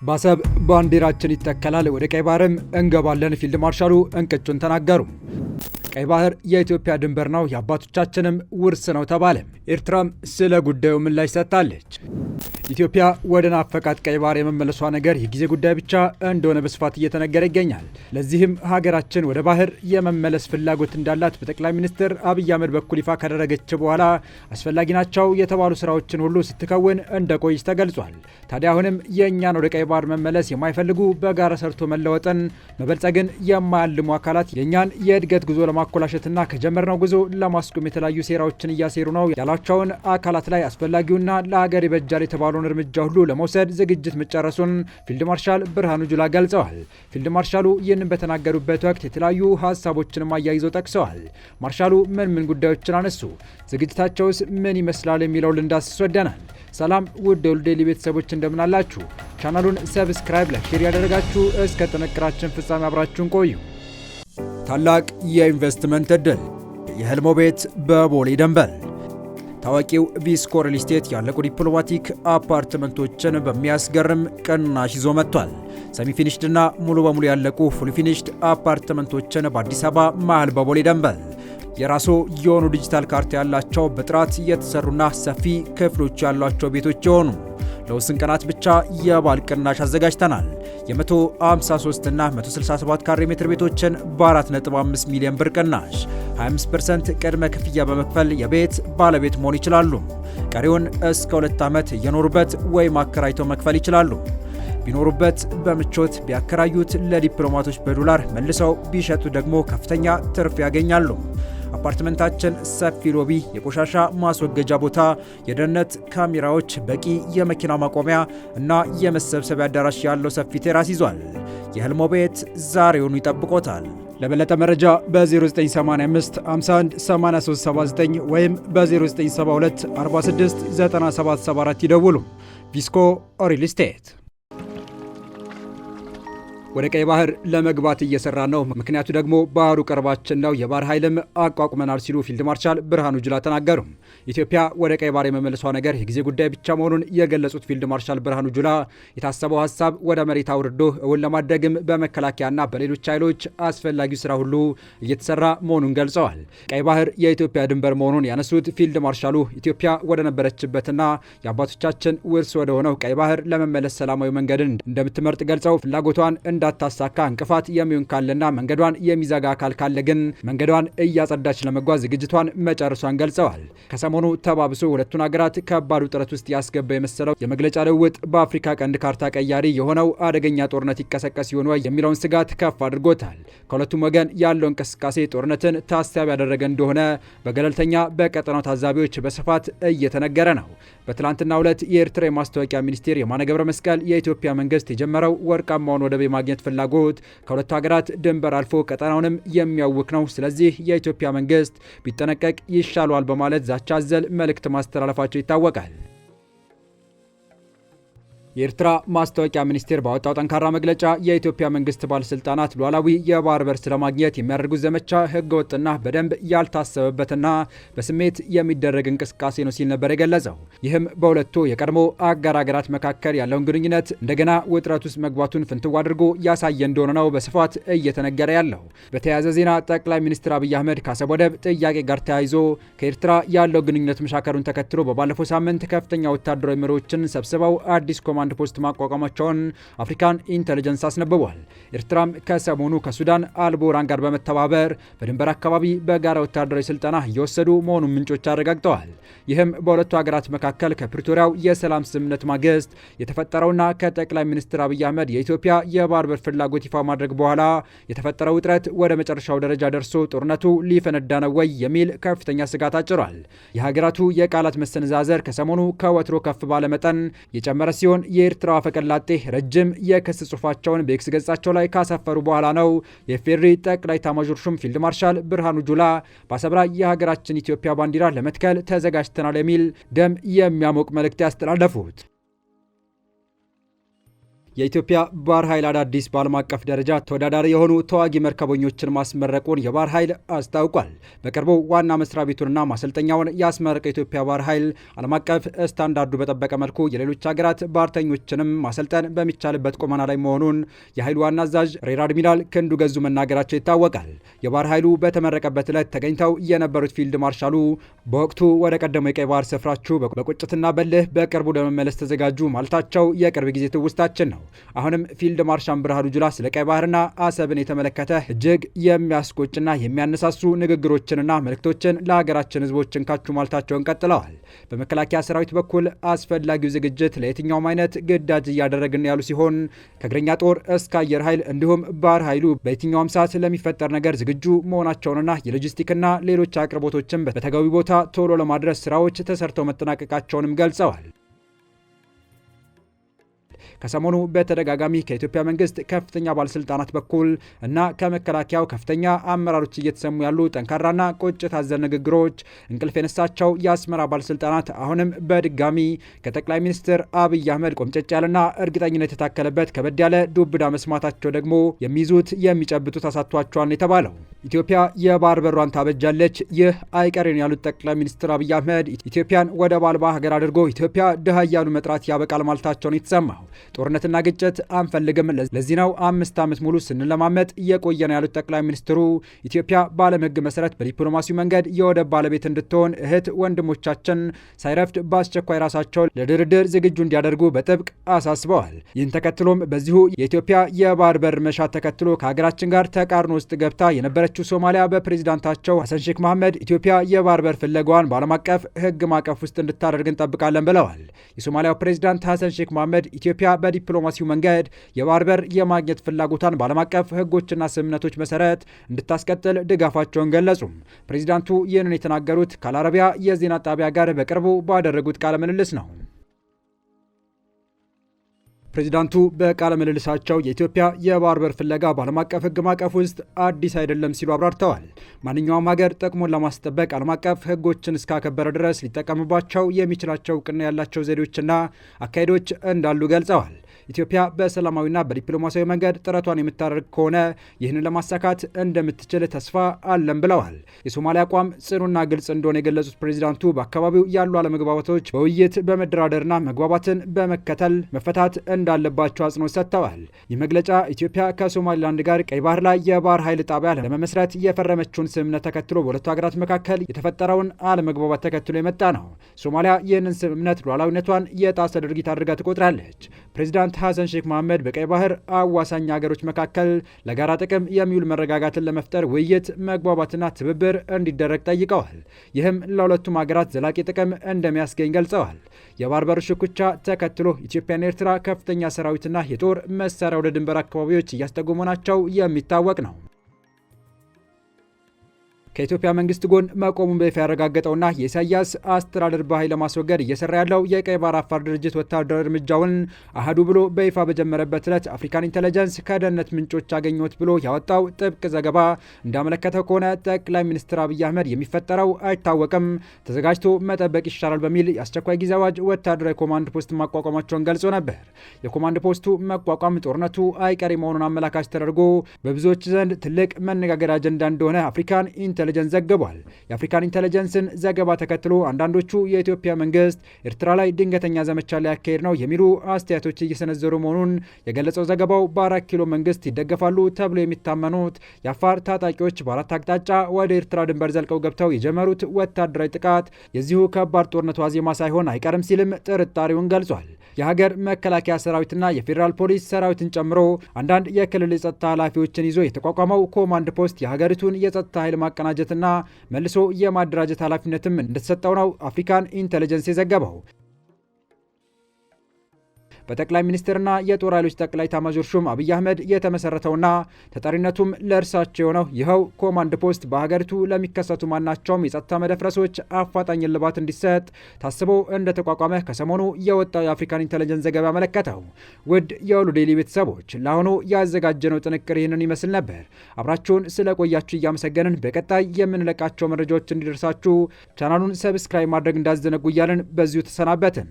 ባሰብ ባንዲራችን ይተከላል፣ ወደ ቀይ ባህርም እንገባለን ፊልድ ማርሻሉ እንቅጩን ተናገሩ። ቀይ ባህር የኢትዮጵያ ድንበር ነው፣ የአባቶቻችንም ውርስ ነው ተባለ። ኤርትራም ስለ ጉዳዩ ምላሽ ሰጥታለች። ኢትዮጵያ ወደ ናፈቃት ቀይ ባህር የመመለሷ ነገር የጊዜ ጉዳይ ብቻ እንደሆነ በስፋት እየተነገረ ይገኛል። ለዚህም ሀገራችን ወደ ባህር የመመለስ ፍላጎት እንዳላት በጠቅላይ ሚኒስትር አብይ አህመድ በኩል ይፋ ካደረገች በኋላ አስፈላጊ ናቸው የተባሉ ስራዎችን ሁሉ ስትከውን እንደቆየች ተገልጿል። ታዲያ አሁንም የእኛን ወደ ቀይ ባህር መመለስ የማይፈልጉ በጋራ ሰርቶ መለወጥን መበልጸግን የማያልሙ አካላት የእኛን የእድገት ጉዞ ለማኮላሸትና ከጀመርነው ጉዞ ለማስቆም የተለያዩ ሴራዎችን እያሴሩ ነው ያላቸውን አካላት ላይ አስፈላጊውና ለሀገር ይበጃል የተባለውን እርምጃ ሁሉ ለመውሰድ ዝግጅት መጨረሱን ፊልድ ማርሻል ብርሃኑ ጁላ ገልጸዋል። ፊልድ ማርሻሉ ይህንን በተናገሩበት ወቅት የተለያዩ ሀሳቦችንም አያይዘው ጠቅሰዋል። ማርሻሉ ምን ጉዳዮችን አነሱ? ዝግጅታቸውስ ምን ይመስላል የሚለው ልንዳስስ ወደናል። ሰላም ውድ የወልዴሊ ቤተሰቦች እንደምናላችሁ፣ ቻናሉን ሰብስክራይብ፣ ላይክ፣ ሼር ያደረጋችሁ እስከ ጥንቅራችን ፍጻሜ አብራችሁን ቆዩ። ታላቅ የኢንቨስትመንት ዕድል፣ የህልሞ ቤት በቦሌ ደንበል። ታዋቂው ቪስኮ ሪል ስቴት ያለቁ ዲፕሎማቲክ አፓርትመንቶችን በሚያስገርም ቅናሽ ይዞ መጥቷል። ሰሚ ፊኒሽድና ሙሉ በሙሉ ያለቁ ፉል ፊኒሽድ አፓርትመንቶችን በአዲስ አበባ መሃል በቦሌ ደንበል የራሱ የሆኑ ዲጂታል ካርታ ያላቸው በጥራት የተሰሩና ሰፊ ክፍሎች ያሏቸው ቤቶች የሆኑ ለውስን ቀናት ብቻ የባል ቅናሽ አዘጋጅተናል። የ153 እና 167 ካሬ ሜትር ቤቶችን በ4.5 ሚሊዮን ብር ቅናሽ 25% ቅድመ ክፍያ በመክፈል የቤት ባለቤት መሆን ይችላሉ። ቀሪውን እስከ 2 ዓመት እየኖሩበት ወይም አከራይተው መክፈል ይችላሉ። ቢኖሩበት በምቾት ቢያከራዩት ለዲፕሎማቶች በዶላር መልሰው ቢሸጡ ደግሞ ከፍተኛ ትርፍ ያገኛሉ። አፓርትመንታችን ሰፊ ሎቢ፣ የቆሻሻ ማስወገጃ ቦታ፣ የደህንነት ካሜራዎች፣ በቂ የመኪና ማቆሚያ እና የመሰብሰቢያ አዳራሽ ያለው ሰፊ ቴራስ ይዟል። የህልሞ ቤት ዛሬውኑ ይጠብቆታል። ለበለጠ መረጃ በ0985 51 8379 ወይም በ0972 46 9774 ይደውሉ። ቪስኮ ሪል ስቴት። ወደ ቀይ ባህር ለመግባት እየሰራ ነው፣ ምክንያቱ ደግሞ ባህሩ ቅርባችን ነው፣ የባህር ኃይልም አቋቁመናል ሲሉ ፊልድ ማርሻል ብርሃኑ ጁላ ተናገሩ። ኢትዮጵያ ወደ ቀይ ባህር የመመለሷ ነገር የጊዜ ጉዳይ ብቻ መሆኑን የገለጹት ፊልድ ማርሻል ብርሃኑ ጁላ የታሰበው ሀሳብ ወደ መሬት አውርዶ እውን ለማድረግም በመከላከያና በሌሎች ኃይሎች አስፈላጊው ስራ ሁሉ እየተሰራ መሆኑን ገልጸዋል። ቀይ ባህር የኢትዮጵያ ድንበር መሆኑን ያነሱት ፊልድ ማርሻሉ ኢትዮጵያ ወደ ነበረችበትና የአባቶቻችን ውርስ ወደ ሆነው ቀይ ባህር ለመመለስ ሰላማዊ መንገድን እንደምትመርጥ ገልጸው ፍላጎቷን እንዳታሳካ እንቅፋት የሚሆን ካለና መንገዷን የሚዘጋ አካል ካለ ግን መንገዷን እያጸዳች ለመጓዝ ዝግጅቷን መጨረሷን ገልጸዋል። ከሰሞኑ ተባብሶ ሁለቱን ሀገራት ከባድ ውጥረት ውስጥ ያስገባ የመሰለው የመግለጫ ልውውጥ በአፍሪካ ቀንድ ካርታ ቀያሪ የሆነው አደገኛ ጦርነት ይቀሰቀስ ይሆን ወይ የሚለውን ስጋት ከፍ አድርጎታል። ከሁለቱም ወገን ያለው እንቅስቃሴ ጦርነትን ታሳቢ ያደረገ እንደሆነ በገለልተኛ በቀጠናው ታዛቢዎች በስፋት እየተነገረ ነው። በትላንትናው ዕለት የኤርትራ የማስታወቂያ ሚኒስቴር የማነ ገብረ መስቀል የኢትዮጵያ መንግስት የጀመረው ወርቃማውን ወደብ የማግኘት ፍላጎት ከሁለቱ ሀገራት ድንበር አልፎ ቀጠናውንም የሚያውክ ነው፣ ስለዚህ የኢትዮጵያ መንግስት ቢጠነቀቅ ይሻለዋል በማለት ዛቻ አዘል መልእክት ማስተላለፋቸው ይታወቃል። የኤርትራ ማስታወቂያ ሚኒስቴር ባወጣው ጠንካራ መግለጫ የኢትዮጵያ መንግስት ባለስልጣናት ሉዓላዊ የባህር በር ስለማግኘት የሚያደርጉት ዘመቻ ህገወጥና በደንብ ያልታሰበበትና በስሜት የሚደረግ እንቅስቃሴ ነው ሲል ነበር የገለጸው። ይህም በሁለቱ የቀድሞ አጋር ሀገራት መካከል ያለውን ግንኙነት እንደገና ውጥረት ውስጥ መግባቱን ፍንትው አድርጎ ያሳየ እንደሆነ ነው በስፋት እየተነገረ ያለው። በተያያዘ ዜና ጠቅላይ ሚኒስትር አብይ አህመድ ከአሰብ ወደብ ጥያቄ ጋር ተያይዞ ከኤርትራ ያለው ግንኙነት መሻከሩን ተከትሎ በባለፈው ሳምንት ከፍተኛ ወታደራዊ መሪዎችን ሰብስበው አዲስ ኮማንድ ፖስት ማቋቋማቸውን አፍሪካን ኢንተለጀንስ አስነብቧል። ኤርትራም ከሰሞኑ ከሱዳን አልቦራን ጋር በመተባበር በድንበር አካባቢ በጋራ ወታደራዊ ስልጠና እየወሰዱ መሆኑን ምንጮች አረጋግጠዋል። ይህም በሁለቱ ሀገራት መካከል ከፕሪቶሪያው የሰላም ስምምነት ማግስት የተፈጠረውና ከጠቅላይ ሚኒስትር አብይ አህመድ የኢትዮጵያ የባህር በር ፍላጎት ይፋ ማድረግ በኋላ የተፈጠረው ውጥረት ወደ መጨረሻው ደረጃ ደርሶ ጦርነቱ ሊፈነዳ ነው ወይ የሚል ከፍተኛ ስጋት አጭሯል። የሀገራቱ የቃላት መሰነዛዘር ከሰሞኑ ከወትሮ ከፍ ባለ መጠን የጨመረ ሲሆን የኤርትራ አፈቀላጤ ረጅም የክስ ጽሑፋቸውን በኤክስ ገጻቸው ላይ ካሰፈሩ በኋላ ነው የኢፌዴሪ ጠቅላይ ኤታማዦር ሹም ፊልድ ማርሻል ብርሃኑ ጁላ በአሰብ ላይ የሀገራችን ኢትዮጵያ ባንዲራ ለመትከል ተዘጋጅተናል የሚል ደም የሚያሞቅ መልእክት ያስተላለፉት። የኢትዮጵያ ባህር ኃይል አዳዲስ በዓለም አቀፍ ደረጃ ተወዳዳሪ የሆኑ ተዋጊ መርከበኞችን ማስመረቁን የባህር ኃይል አስታውቋል። በቅርቡ ዋና መስሪያ ቤቱንና ማሰልጠኛውን ያስመረቀው የኢትዮጵያ ባህር ኃይል ዓለም አቀፍ ስታንዳርዱ በጠበቀ መልኩ የሌሎች ሀገራት ባህርተኞችንም ማሰልጠን በሚቻልበት ቁመና ላይ መሆኑን የኃይሉ ዋና አዛዥ ሬር አድሚራል ክንዱ ገዙ መናገራቸው ይታወቃል። የባህር ኃይሉ በተመረቀበት ዕለት ተገኝተው የነበሩት ፊልድ ማርሻሉ በወቅቱ ወደ ቀደመው የቀይ ባህር ስፍራችሁ በቁጭትና በልህ በቅርቡ ለመመለስ ተዘጋጁ ማለታቸው የቅርብ ጊዜ ትውስታችን ነው። አሁንም ፊልድ ማርሻል ብርሃኑ ጁላ ስለ ቀይ ባህርና አሰብን የተመለከተ እጅግ የሚያስቆጭና የሚያነሳሱ ንግግሮችንና መልእክቶችን ለሀገራችን ሕዝቦችን ካችሁ ማለታቸውን ቀጥለዋል። በመከላከያ ሰራዊት በኩል አስፈላጊው ዝግጅት ለየትኛውም አይነት ግዳጅ እያደረግን ያሉ ሲሆን ከእግረኛ ጦር እስከ አየር ኃይል እንዲሁም ባህር ኃይሉ በየትኛውም ሰዓት ለሚፈጠር ነገር ዝግጁ መሆናቸውንና የሎጂስቲክና ሌሎች አቅርቦቶችን በተገቢ ቦታ ቶሎ ለማድረስ ስራዎች ተሰርተው መጠናቀቃቸውንም ገልጸዋል። ከሰሞኑ በተደጋጋሚ ከኢትዮጵያ መንግስት ከፍተኛ ባለስልጣናት በኩል እና ከመከላከያው ከፍተኛ አመራሮች እየተሰሙ ያሉ ጠንካራና ቁጭት አዘል ንግግሮች እንቅልፍ የነሳቸው የአስመራ ባለስልጣናት አሁንም በድጋሚ ከጠቅላይ ሚኒስትር አብይ አህመድ ቆምጨጭ ያለና እርግጠኝነት የታከለበት ከበድ ያለ ዱብዳ መስማታቸው ደግሞ የሚይዙት የሚጨብጡት አሳቷቸዋል የተባለው። ኢትዮጵያ የባህር በሯን ታበጃለች፣ ይህ አይቀሬን ያሉት ጠቅላይ ሚኒስትር አብይ አህመድ ኢትዮጵያን ወደብ አልባ ሀገር አድርጎ ኢትዮጵያ ድሃ እያሉ መጥራት ያበቃል ማለታቸውን የተሰማው። ጦርነትና ግጭት አንፈልግም፣ ለዚህ ነው 5 ዓመት ሙሉ ስንለማመጥ እየቆየ ነው ያሉት ጠቅላይ ሚኒስትሩ ኢትዮጵያ በዓለም ሕግ መሰረት በዲፕሎማሲው መንገድ የወደብ ባለቤት እንድትሆን እህት ወንድሞቻችን ሳይረፍድ በአስቸኳይ ራሳቸውን ለድርድር ዝግጁ እንዲያደርጉ በጥብቅ አሳስበዋል። ይህን ተከትሎም በዚሁ የኢትዮጵያ የባህር በር መሻት ተከትሎ ከሀገራችን ጋር ተቃርኖ ውስጥ ገብታ የነበረችው ሶማሊያ በፕሬዚዳንታቸው ሐሰን ሼክ መሐመድ ኢትዮጵያ የባህር በር ፍለጋዋን በዓለም አቀፍ ሕግ ማዕቀፍ ውስጥ እንድታደርግ እንጠብቃለን ብለዋል። የሶማሊያው ፕሬዚዳንት ሐሰን ሼክ መሐመድ ኢትዮጵያ በዲፕሎማሲው መንገድ የባህር በር የማግኘት ፍላጎቷን በዓለም አቀፍ ሕጎችና ስምምነቶች መሰረት እንድታስቀጥል ድጋፋቸውን ገለጹ። ፕሬዚዳንቱ ይህንን የተናገሩት ከአልአረቢያ የዜና ጣቢያ ጋር በቅርቡ ባደረጉት ቃለ ምልልስ ነው። ፕሬዚዳንቱ በቃለ ምልልሳቸው የኢትዮጵያ የባህር በር ፍለጋ በዓለም አቀፍ ሕግ ማዕቀፍ ውስጥ አዲስ አይደለም ሲሉ አብራርተዋል። ማንኛውም ሀገር ጥቅሙን ለማስጠበቅ ዓለም አቀፍ ሕጎችን እስካከበረ ድረስ ሊጠቀምባቸው የሚችላቸው እውቅና ያላቸው ዘዴዎችና አካሄዶች እንዳሉ ገልጸዋል። ኢትዮጵያ በሰላማዊና በዲፕሎማሲያዊ መንገድ ጥረቷን የምታደርግ ከሆነ ይህንን ለማሳካት እንደምትችል ተስፋ አለን ብለዋል። የሶማሊያ አቋም ጽኑና ግልጽ እንደሆነ የገለጹት ፕሬዚዳንቱ በአካባቢው ያሉ አለመግባባቶች በውይይት በመደራደርና መግባባትን በመከተል መፈታት እንዳለባቸው አጽንኦት ሰጥተዋል። ይህ መግለጫ ኢትዮጵያ ከሶማሊላንድ ጋር ቀይ ባህር ላይ የባህር ኃይል ጣቢያ ለመመስረት የፈረመችውን ስምምነት ተከትሎ በሁለቱ ሀገራት መካከል የተፈጠረውን አለመግባባት ተከትሎ የመጣ ነው። ሶማሊያ ይህንን ስምምነት ሉዓላዊነቷን የጣሰ ድርጊት አድርጋ ትቆጥራለች። ፕሬዚዳንት ሐሰን ሼክ መሐመድ በቀይ ባህር አዋሳኝ ሀገሮች መካከል ለጋራ ጥቅም የሚውል መረጋጋትን ለመፍጠር ውይይት፣ መግባባትና ትብብር እንዲደረግ ጠይቀዋል። ይህም ለሁለቱም ሀገራት ዘላቂ ጥቅም እንደሚያስገኝ ገልጸዋል። የባህር በር ሽኩቻ ተከትሎ ኢትዮጵያና ኤርትራ ከፍተኛ ሰራዊትና የጦር መሳሪያ ወደ ድንበር አካባቢዎች እያስጠጉ መሆናቸው የሚታወቅ ነው። ከኢትዮጵያ መንግስት ጎን መቆሙን በይፋ ያረጋገጠውና የኢሳያስ አስተዳደር በኃይል ለማስወገድ እየሰራ ያለው የቀይ ባህር አፋር ድርጅት ወታደራዊ እርምጃውን አህዱ ብሎ በይፋ በጀመረበት ዕለት አፍሪካን ኢንተለጀንስ ከደህንነት ምንጮች አገኘሁት ብሎ ያወጣው ጥብቅ ዘገባ እንዳመለከተው ከሆነ ጠቅላይ ሚኒስትር አብይ አህመድ የሚፈጠረው አይታወቅም፣ ተዘጋጅቶ መጠበቅ ይሻላል በሚል የአስቸኳይ ጊዜ አዋጅ ወታደራዊ ኮማንድ ፖስት ማቋቋማቸውን ገልጾ ነበር። የኮማንድ ፖስቱ መቋቋም ጦርነቱ አይቀሬ መሆኑን አመላካች ተደርጎ በብዙዎች ዘንድ ትልቅ መነጋገሪያ አጀንዳ እንደሆነ አፍሪካን ኢንተለጀንስ ዘግቧል። የአፍሪካን ኢንተለጀንስን ዘገባ ተከትሎ አንዳንዶቹ የኢትዮጵያ መንግስት ኤርትራ ላይ ድንገተኛ ዘመቻ ሊያካሄድ ነው የሚሉ አስተያየቶች እየሰነዘሩ መሆኑን የገለጸው ዘገባው በ4 ኪሎ መንግስት ይደገፋሉ ተብሎ የሚታመኑት የአፋር ታጣቂዎች በአራት አቅጣጫ ወደ ኤርትራ ድንበር ዘልቀው ገብተው የጀመሩት ወታደራዊ ጥቃት የዚሁ ከባድ ጦርነት ዋዜማ ሳይሆን አይቀርም ሲልም ጥርጣሬውን ገልጿል። የሀገር መከላከያ ሰራዊትና የፌዴራል ፖሊስ ሰራዊትን ጨምሮ አንዳንድ የክልል የጸጥታ ኃላፊዎችን ይዞ የተቋቋመው ኮማንድ ፖስት የሀገሪቱን የጸጥታ ኃይል ማቀናጀትና መልሶ የማደራጀት ኃላፊነትም እንደተሰጠው ነው አፍሪካን ኢንተለጀንስ የዘገበው። በጠቅላይ ሚኒስትርና የጦር ኃይሎች ጠቅላይ ኤታማዦር ሹም አብይ አህመድ የተመሰረተውና ተጠሪነቱም ለእርሳቸው የሆነው ይኸው ኮማንድ ፖስት በሀገሪቱ ለሚከሰቱ ማናቸውም የጸጥታ መደፍረሶች አፋጣኝ እልባት እንዲሰጥ ታስቦ እንደተቋቋመ ከሰሞኑ የወጣው የአፍሪካን ኢንተለጀንስ ዘገባ ያመለከተው። ውድ የሁሉ ዴይሊ ቤተሰቦች ለአሁኑ ያዘጋጀነው ጥንቅር ይህንን ይመስል ነበር። አብራችሁን ስለቆያችሁ እያመሰገንን በቀጣይ የምንለቃቸው መረጃዎች እንዲደርሳችሁ ቻናሉን ሰብስክራይብ ማድረግ እንዳዘነጉ እያልን በዚሁ ተሰናበትን።